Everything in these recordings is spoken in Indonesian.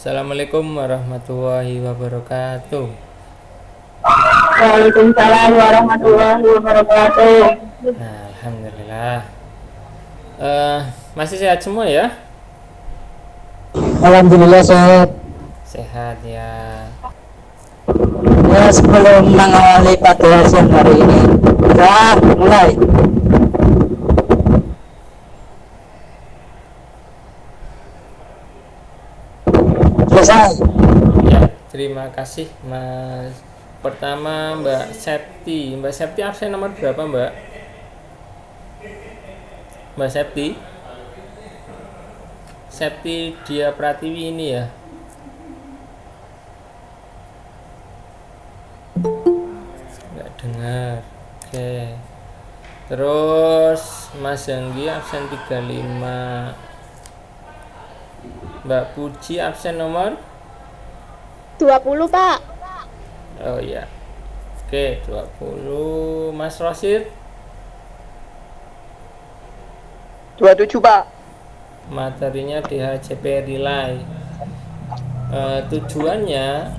Assalamualaikum warahmatullahi wabarakatuh. Waalaikumsalam warahmatullahi wabarakatuh. Nah, alhamdulillah. Masih sehat semua ya? Alhamdulillah sehat. Sehat ya. Ya, sebelum mengawali pada siang hari ini, kita mulai. Selesai. Ya, terima kasih Mas. Pertama Mbak Septi. Mbak Septi absen nomor berapa, Mbak? Mbak Septi? Septi Dia Pratiwi ini ya. Nggak dengar. Oke. Terus Mas Zanggi absen 35. Mbak Puji absen nomor 20, Pak. Oh iya. Oke, 20. Mas Rosid 27, Pak. materinya DHCP Relay. Tujuannya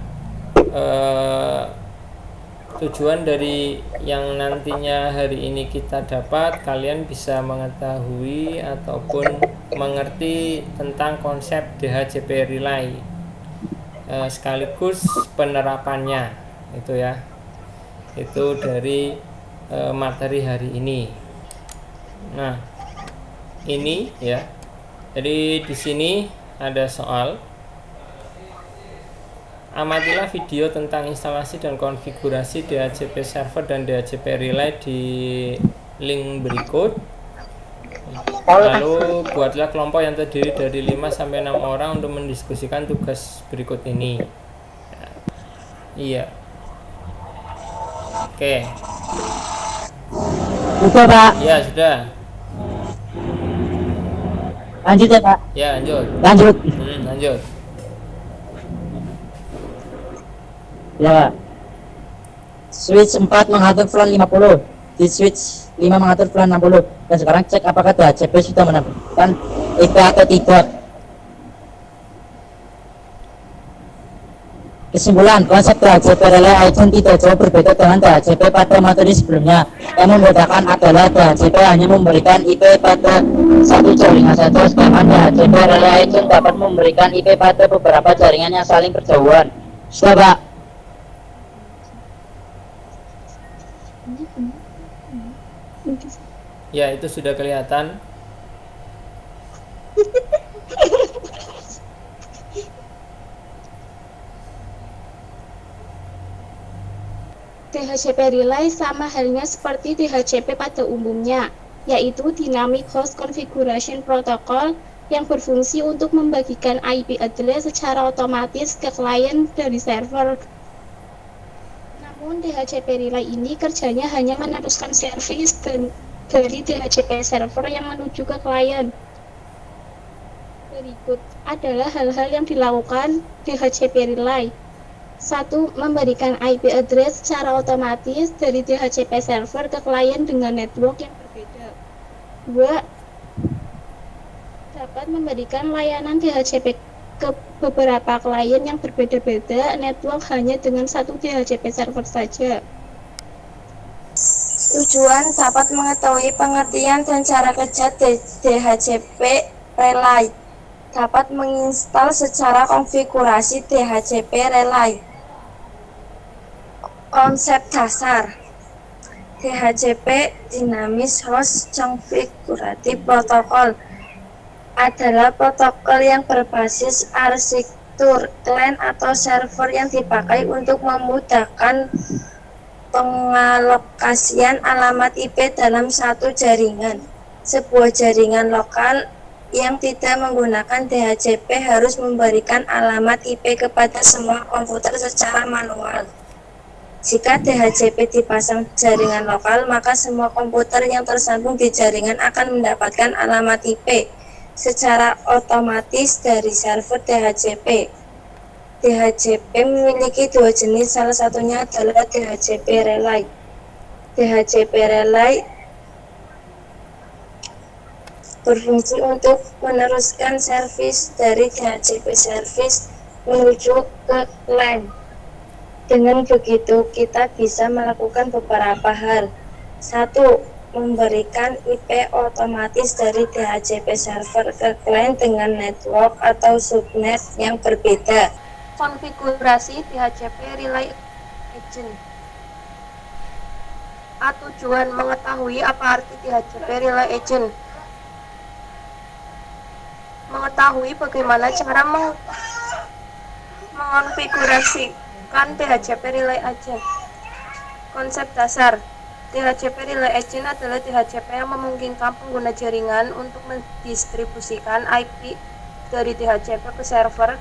tujuan dari yang nantinya hari ini kita dapat, kalian bisa mengetahui ataupun mengerti tentang konsep DHCP Relay, sekaligus penerapannya itu ya. Itu dari materi hari ini. Nah, ini ya. Jadi di sini ada soal. Amatilah video tentang instalasi dan konfigurasi DHCP server dan DHCP relay di link berikut. Lalu buatlah kelompok yang terdiri dari 5 sampai 6 orang untuk mendiskusikan tugas berikut ini. Iya. Oke. Sudah, Pak. Ya, sudah. Lanjut ya, Pak. Ya, lanjut. Lanjut. Lanjut. Ya, Pak. Switch 4 mengatur VLAN 50. Di switch 5 mengatur VLAN 60. Dan sekarang cek apakah DHCP sudah menemukan IP atau tidak. Kesimpulan, konsep DHCP Relay Agent tidak jauh berbeda dengan DHCP pada materi sebelumnya. Yang membedakan adalah DHCP hanya memberikan IP pada satu jaringan saja, sedangkan DHCP Relay Agent dapat memberikan IP pada beberapa jaringan yang saling berjauhan. Sudah, Pak? Ya, itu sudah kelihatan. DHCP Relay sama halnya seperti DHCP pada umumnya, yaitu Dynamic Host Configuration Protocol yang berfungsi untuk membagikan IP address secara otomatis ke klien dari server. Namun DHCP Relay ini kerjanya hanya meneruskan servis dari DHCP server yang menuju ke klien. Berikut adalah hal-hal yang dilakukan DHCP Relay. 1. Memberikan IP address secara otomatis dari DHCP server ke klien dengan network yang berbeda. 2. Dapat memberikan layanan DHCP ke beberapa klien yang berbeda-beda network hanya dengan satu DHCP server saja. Tujuan dapat mengetahui pengertian dan cara kerja DHCP Relay. Dapat menginstal secara konfigurasi DHCP Relay. Konsep dasar DHCP Dynamic Host Configurative Protocol adalah protokol yang berbasis arsitektur client atau server yang dipakai untuk memudahkan pengalokasian alamat IP dalam satu jaringan. Sebuah jaringan lokal yang tidak menggunakan DHCP harus memberikan alamat IP kepada semua komputer secara manual. Jika DHCP dipasang jaringan lokal, maka semua komputer yang tersambung di jaringan akan mendapatkan alamat IP secara otomatis dari server DHCP. DHCP memiliki dua jenis, salah satunya adalah DHCP Relay. DHCP Relay berfungsi untuk meneruskan servis dari DHCP service menuju ke LAN. Dengan begitu, kita bisa melakukan beberapa hal. 1. Memberikan IP otomatis dari DHCP server ke klien dengan network atau subnet yang berbeda. Konfigurasi DHCP Relay Agent. Tujuan mengetahui apa arti DHCP Relay Agent. Mengetahui bagaimana cara mengonfigurasikan DHCP Relay Agent. Konsep dasar DHCP Relay Agent adalah DHCP yang memungkinkan pengguna jaringan untuk mendistribusikan IP dari DHCP ke server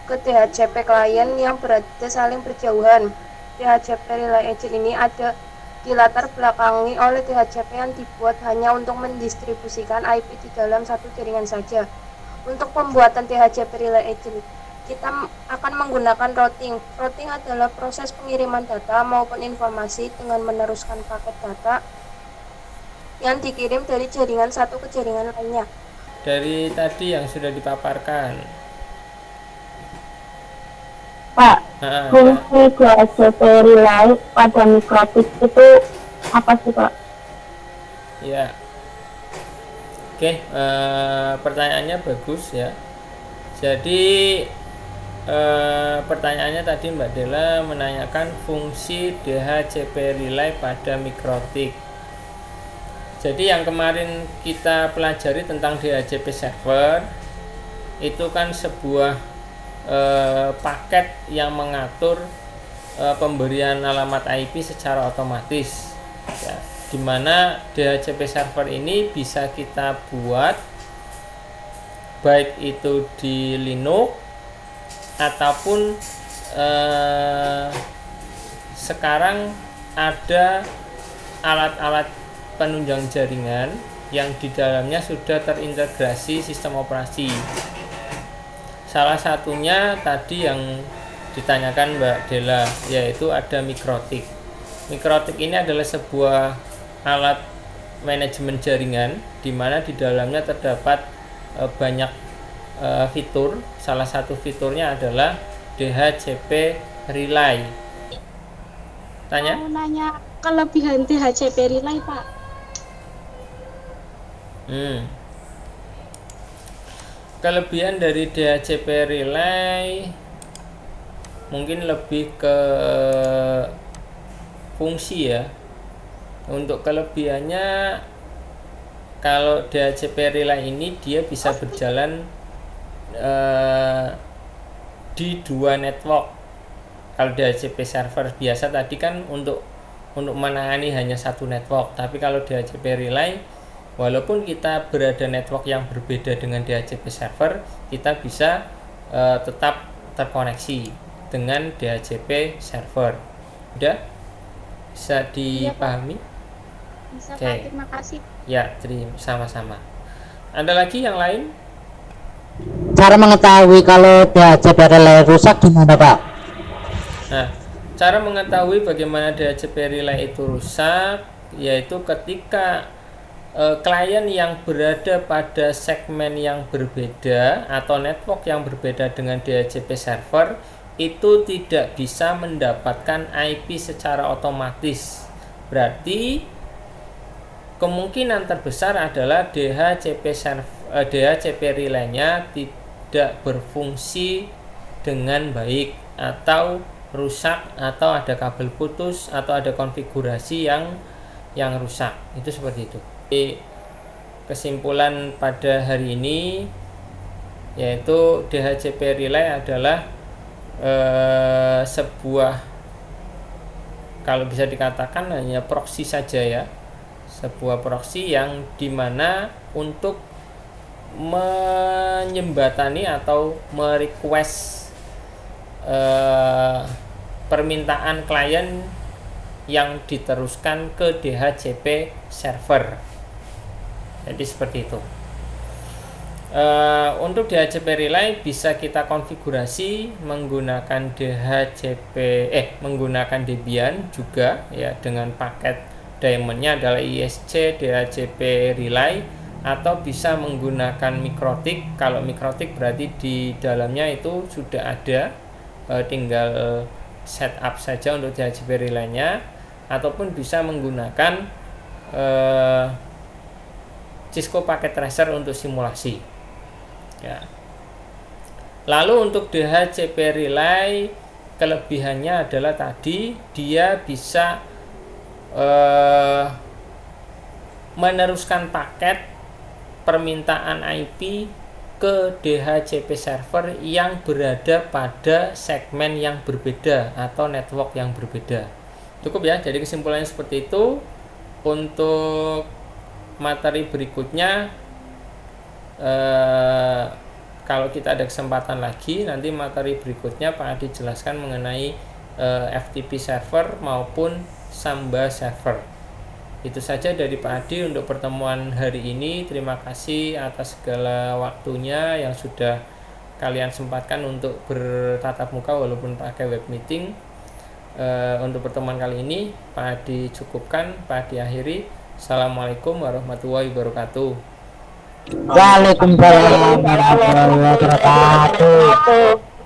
ke DHCP klien yang berada saling berjauhan. DHCP Relay Agent ini ada dilatar belakangi oleh DHCP yang dibuat hanya untuk mendistribusikan IP di dalam satu jaringan saja. Untuk pembuatan DHCP Relay Agent, kita akan menggunakan routing. Routing adalah proses pengiriman data maupun informasi dengan meneruskan paket data yang dikirim dari jaringan satu ke jaringan lainnya. Dari tadi yang sudah dipaparkan, Pak, fungsi DHCP Relay pada mikrotik itu apa sih, Pak? ya, oke, pertanyaannya bagus ya. Jadi pertanyaannya tadi Mbak Dela menanyakan fungsi DHCP Relay pada mikrotik. Jadi yang kemarin kita pelajari tentang DHCP server itu kan sebuah paket yang mengatur pemberian alamat IP secara otomatis ya, dimana DHCP server ini bisa kita buat baik itu di Linux ataupun sekarang ada alat-alat penunjang jaringan yang di dalamnya sudah terintegrasi sistem operasi. Salah satunya tadi yang ditanyakan Mbak Dela, yaitu ada mikrotik. Mikrotik ini adalah sebuah alat manajemen jaringan di mana di dalamnya terdapat banyak fitur. Salah satu fiturnya adalah DHCP Relay. Tanya? Mau nanya kelebihan DHCP Relay, Pak. Kelebihan dari DHCP Relay mungkin lebih ke fungsi ya. Untuk kelebihannya, kalau DHCP Relay ini dia bisa berjalan di dua network. Kalau DHCP server biasa tadi kan untuk menangani hanya satu network, tapi kalau DHCP Relay, walaupun kita berada network yang berbeda dengan DHCP server, kita bisa tetap terkoneksi dengan DHCP server. Udah? Bisa dipahami? Bisa, Oke. Pak. Terima kasih. Ya, sama-sama. Ada lagi yang lain? Cara mengetahui kalau DHCP relay rusak gimana, Pak? Nah, cara mengetahui bagaimana DHCP Relay itu rusak, yaitu ketika klien yang berada pada segmen yang berbeda atau network yang berbeda dengan DHCP server itu tidak bisa mendapatkan IP secara otomatis. Berarti kemungkinan terbesar adalah DHCP relay-nya tidak berfungsi dengan baik, atau rusak, atau ada kabel putus, atau ada konfigurasi yang rusak. Itu seperti itu. Jadi, kesimpulan pada hari ini yaitu DHCP relay adalah sebuah, kalau bisa dikatakan hanya proxy saja ya, sebuah proxy yang dimana untuk menyembatani atau merequest permintaan klien yang diteruskan ke DHCP server. Jadi seperti itu. Untuk DHCP relay bisa kita konfigurasi menggunakan menggunakan Debian juga ya, dengan paket daemon-nya adalah ISC DHCP relay, atau bisa menggunakan mikrotik. Kalau mikrotik berarti di dalamnya itu sudah ada, tinggal setup saja untuk DHCP relay-nya, ataupun bisa menggunakan Cisco Packet Tracer untuk simulasi ya. Lalu untuk DHCP relay, kelebihannya adalah tadi dia bisa meneruskan paket permintaan IP ke DHCP server yang berada pada segmen yang berbeda atau network yang berbeda. Cukup ya, jadi kesimpulannya seperti itu. Untuk materi berikutnya, kalau kita ada kesempatan lagi, nanti materi berikutnya Pak Adi jelaskan mengenai FTP server maupun Samba server. Itu saja dari Pak Adi untuk pertemuan hari ini. Terima kasih atas segala waktunya yang sudah kalian sempatkan untuk bertatap muka walaupun pakai web meeting. Untuk pertemuan kali ini Pak Adi cukupkan, Pak Adi akhiri. Assalamualaikum warahmatullahi wabarakatuh. Waalaikumsalam warahmatullahi wabarakatuh.